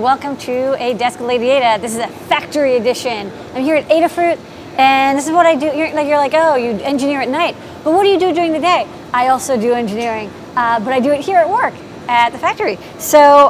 welcome to a Desk with Lady Ada. This is a factory edition. I'm here at Adafruit, and this is what I do. You're like, oh, you engineer at night. But what do you do during the day? I also do engineering, but I do it here at work at the factory. So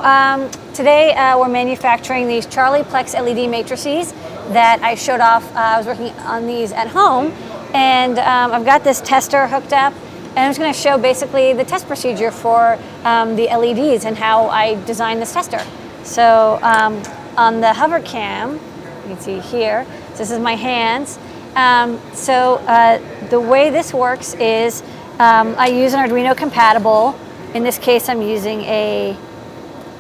today we're manufacturing these Charlieplex LED matrices that I showed off. I was working on these at home, and I've got this tester hooked up. And I'm just going to show basically the test procedure for the LEDs and how I designed this tester. So on the hover cam, you can see here, so this is my hands. The way this works is I use an Arduino compatible. In this case, I'm using a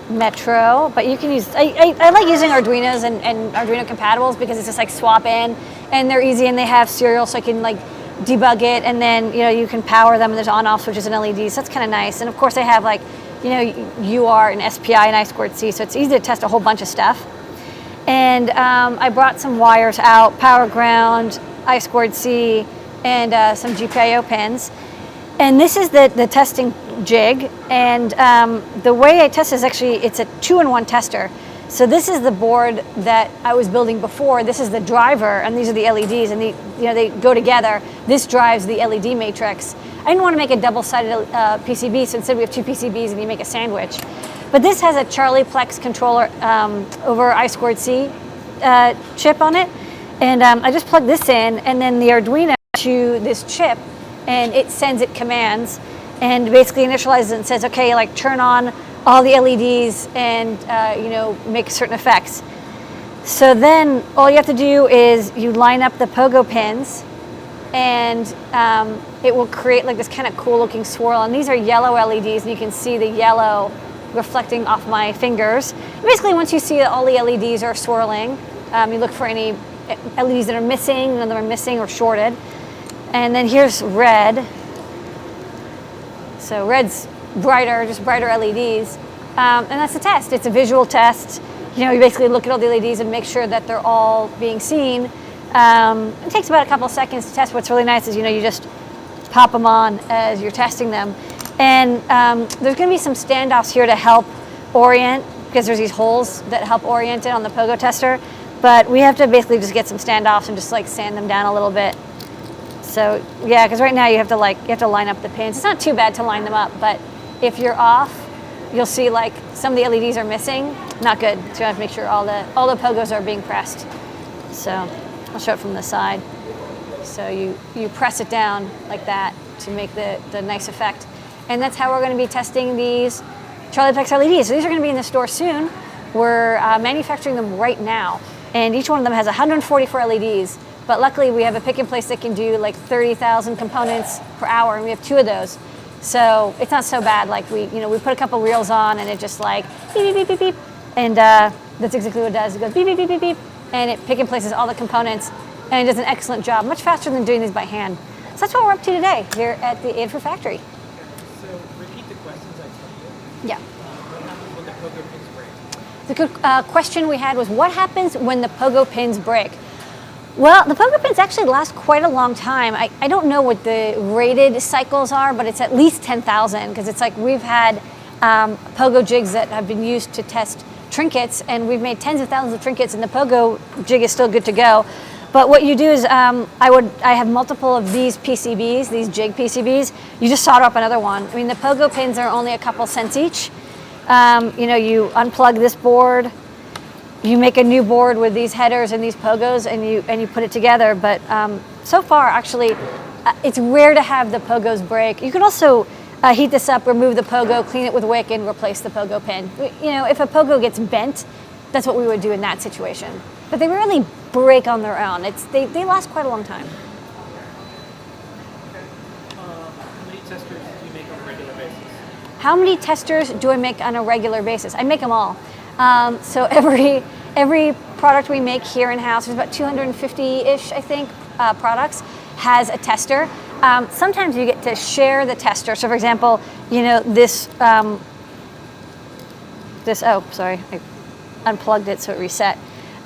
Metro, but you can use, I like using Arduinos and Arduino compatibles because it's just like swap in, and they're easy, and they have serial, so I can like debug it, and then you can power them, and there's on-off switches and LEDs, so that's kind of nice. And of course I have like UART and SPI and I2C, so it's easy to test a whole bunch of stuff. And I brought some wires out, power ground, I2C, and some GPIO pins. And this is the testing jig, and the way I test is actually, it's a 2-in-1 tester. So this is the board that I was building before. This is the driver, and these are the LEDs, and they go together. This drives the LED matrix. I didn't want to make a double-sided PCB, so instead we have 2 PCBs and you make a sandwich. But this has a Charlieplex controller over I2C chip on it, and I just plug this in, and then the Arduino to this chip, and it sends it commands, and basically initializes it and says, okay, like turn on all the LEDs and make certain effects. So then all you have to do is you line up the pogo pins, and it will create like this kind of cool looking swirl. And these are yellow LEDs, and you can see the yellow reflecting off my fingers. Basically, once you see that all the LEDs are swirling, you look for any LEDs that are missing, none of them are missing or shorted. And then here's red. So red's brighter, just brighter LEDs. And that's the test. It's a visual test. You basically look at all the LEDs and make sure that they're all being seen. It takes about a couple seconds to test. What's really nice is, you just pop them on as you're testing them. And there's going to be some standoffs here to help orient, because there's these holes that help orient it on the pogo tester. But we have to basically just get some standoffs and just like sand them down a little bit. So yeah, because right now you have to line up the pins. It's not too bad to line them up, but if you're off, you'll see like some of the LEDs are missing. Not good. So you have to make sure all the pogos are being pressed. So I'll show it from the side. So you press it down like that to make the nice effect. And that's how we're going to be testing these Charlieplex LEDs. So these are going to be in the store soon. We're manufacturing them right now, and each one of them has 144 LEDs. But luckily we have a pick and place that can do like 30,000 components per hour, and we have 2 of those. So it's not so bad. Like we put a couple reels on, and it just like beep, beep, beep, beep, beep. And that's exactly what it does. It goes beep, beep, beep, beep, beep, and it pick and places all the components, and it does an excellent job, much faster than doing these by hand. So that's what we're up to today here at the Adafruit factory. So repeat the questions I told you. Yeah. What happens when the pogo pins break? The good question we had was, what happens when the pogo pins break? Well, the pogo pins actually last quite a long time. I don't know what the rated cycles are, but it's at least 10,000, because it's like we've had pogo jigs that have been used to test trinkets, and we've made tens of thousands of trinkets, and the pogo jig is still good to go. But what you do is, I have multiple of these PCBs, these jig PCBs. You just solder up another one. I mean, the pogo pins are only a couple cents each. You unplug this board. You make a new board with these headers and these pogos, and you put it together. But so far, actually, it's rare to have the pogos break. You can also heat this up, remove the pogo, clean it with wick, and replace the pogo pin. If a pogo gets bent, that's what we would do in that situation. But they rarely break on their own. They last quite a long time. How many testers do you make on a regular basis? How many testers do I make on a regular basis? I make them all. So every product we make here in-house, there's about 250-ish, I think, products, has a tester. Sometimes you get to share the tester. So for example, this, oh, sorry, I unplugged it so it reset.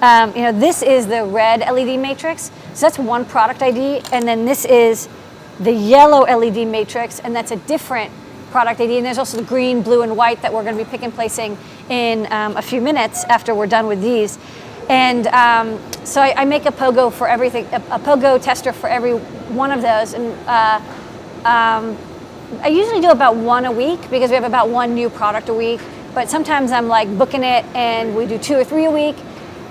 This is the red LED matrix. So that's one product ID. And then this is the yellow LED matrix, and that's a different product AD, and there's also the green, blue, and white that we're going to be pick and placing in a few minutes after we're done with these. And so I make a pogo for everything, a pogo tester for every one of those. And I usually do about one a week because we have about one new product a week. But sometimes I'm like booking it and we do 2 or 3 a week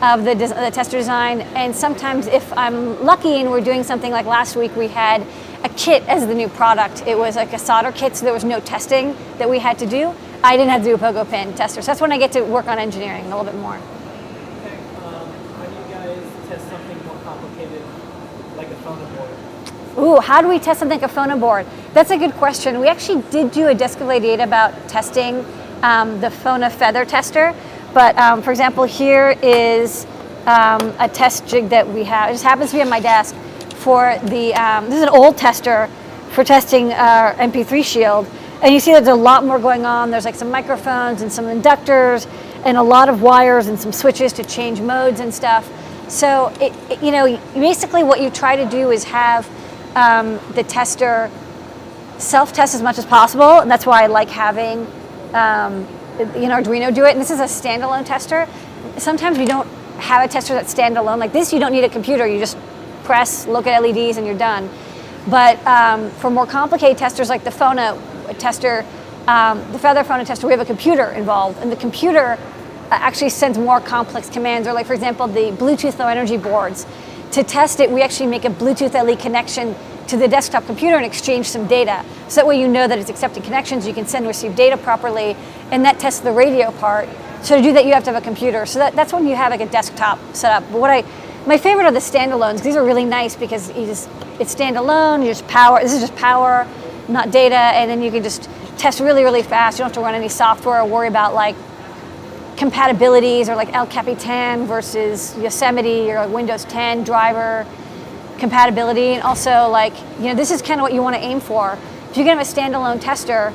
of the tester design. And sometimes if I'm lucky and we're doing something like last week, we had a kit as the new product. It was like a solder kit, so there was no testing that we had to do. I didn't have to do a pogo pin tester. So that's when I get to work on engineering a little bit more. Okay. How do you guys test something more complicated like a phono board? Ooh, how do we test something like a phono board? That's a good question. We actually did do a desk of data about testing the phono feather tester. But for example, here is a test jig that we have. It just happens to be on my desk for the, this is an old tester for testing our MP3 shield. And you see there's a lot more going on. There's like some microphones and some inductors and a lot of wires and some switches to change modes and stuff. So, you know, basically what you try to do is have the tester self-test as much as possible. And that's why I like having Arduino do it. And this is a standalone tester. Sometimes we don't have a tester that's standalone. Like this, you don't need a computer. You just press, look at LEDs, and you're done. But for more complicated testers like the phono tester, the feather phono tester, we have a computer involved. And the computer actually sends more complex commands. Or like, for example, the Bluetooth low energy boards. To test it, we actually make a Bluetooth LE connection to the desktop computer and exchange some data. So that way you know that it's accepting connections, you can send and receive data properly, and that tests the radio part. So to do that, you have to have a computer. So that's when you have like a desktop setup. But my favorite are the standalones. These are really nice because it's standalone, you just power, this is just power, not data, and then you can just test really, really fast. You don't have to run any software or worry about like compatibilities or like El Capitan versus Yosemite or like Windows 10 driver compatibility. And also like, this is kind of what you want to aim for. If you can have a standalone tester,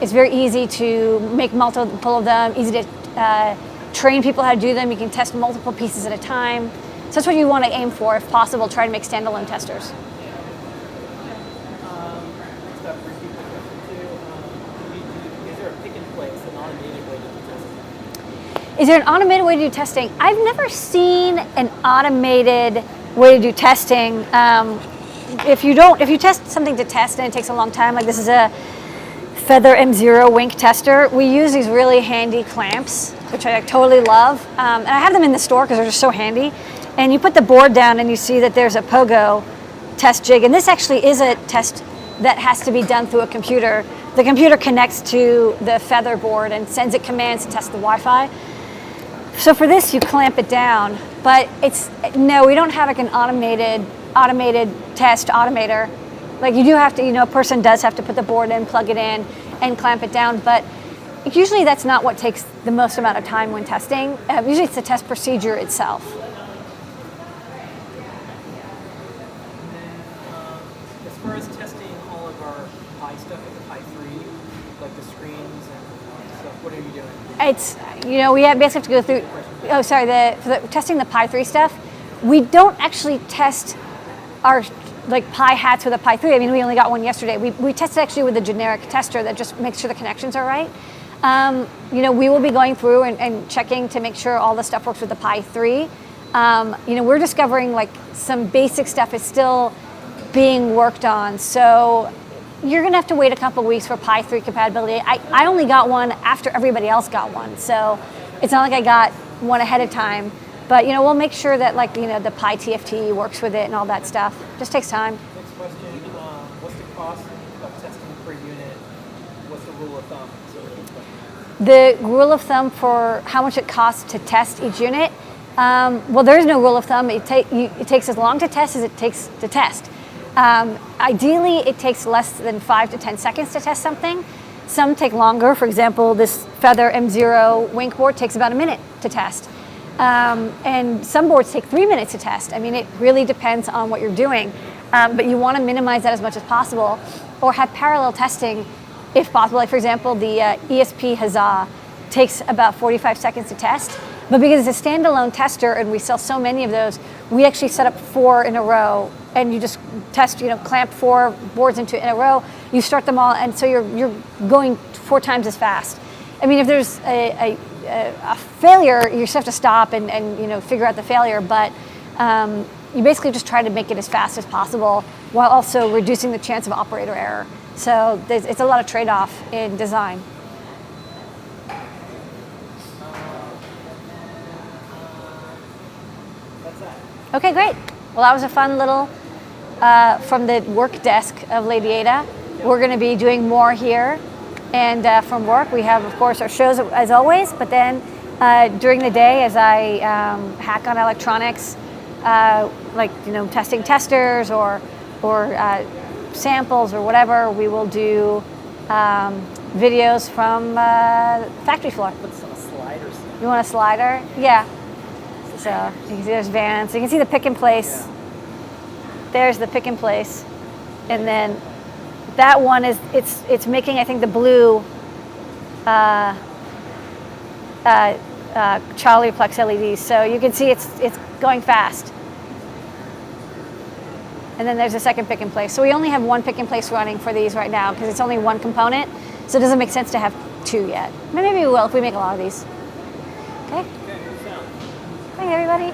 it's very easy to make multiple of them, easy to train people how to do them. You can test multiple pieces at a time. So that's what you want to aim for. If possible, try to make standalone testers. Next up, repeat the question too. Is there a pick and place, an automated way to do testing? Is there an automated way to do testing? I've never seen an automated way to do testing. If you test something to test and it takes a long time, like this is a Feather M0 Wink tester, we use these really handy clamps, which I totally love. And I have them in the store because they're just so handy. And you put the board down and you see that there's a pogo test jig. And this actually is a test that has to be done through a computer. The computer connects to the Feather board and sends it commands to test the Wi-Fi. So for this, you clamp it down. But no, we don't have like an automated test automator. Like you do have to, a person does have to put the board in, plug it in, and clamp it down. But usually that's not what takes the most amount of time when testing. Usually it's the test procedure itself. As far as testing all of our Pi stuff at the Pi 3, like the screens and stuff, what are you doing? It's, we basically have to go through, for testing the Pi 3 stuff, we don't actually test our Pi hats with a Pi 3. I mean, we only got one yesterday. We tested actually with a generic tester that just makes sure the connections are right. We will be going through and checking to make sure all the stuff works with the Pi 3. We're discovering like some basic stuff is still being worked on. So you're gonna have to wait a couple weeks for Pi 3 compatibility. I only got one after everybody else got one. So it's not like I got one ahead of time. But we'll make sure that the Pi TFT works with it and all that stuff. Just takes time. Next question, what's the cost of testing per unit? What's the rule of thumb? The rule of thumb for how much it costs to test each unit? Well, there is no rule of thumb. It takes as long to test as it takes to test. Ideally, it takes less than 5 to 10 seconds to test something. Some take longer. For example, this Feather M0 Wink board takes about a minute to test. And some boards take 3 minutes to test. I mean, it really depends on what you're doing. But you want to minimize that as much as possible or have parallel testing if possible. Like, for example, the ESP Huzzah takes about 45 seconds to test. But because it's a standalone tester and we sell so many of those, we actually set up 4 in a row and you just test, clamp 4 boards into it in a row. you start them all, and so you're going 4 times as fast. I mean, if there's a failure, you just have to stop and figure out the failure. But you basically just try to make it as fast as possible while also reducing the chance of operator error. So it's a lot of trade-off in design. That's that. Okay, great. Well, that was a fun little from the work desk of Lady Ada. We're going to be doing more here. And from work, we have, of course, our shows as always. But then during the day, as I hack on electronics, like testing testers or samples or whatever, we will do videos from factory floor. Put some sliders in. You want a slider? Yeah. So you can see there's vans. You can see the pick and place. Yeah. There's the pick and place, and then that one is it's making, I think, the blue Charlieplex LEDs. So you can see it's going fast. And then there's a second pick and place. So we only have one pick and place running for these right now because it's only one component. So it doesn't make sense to have 2 yet. Maybe we will if we make a lot of these. Okay. Okay, good sound. Hey everybody.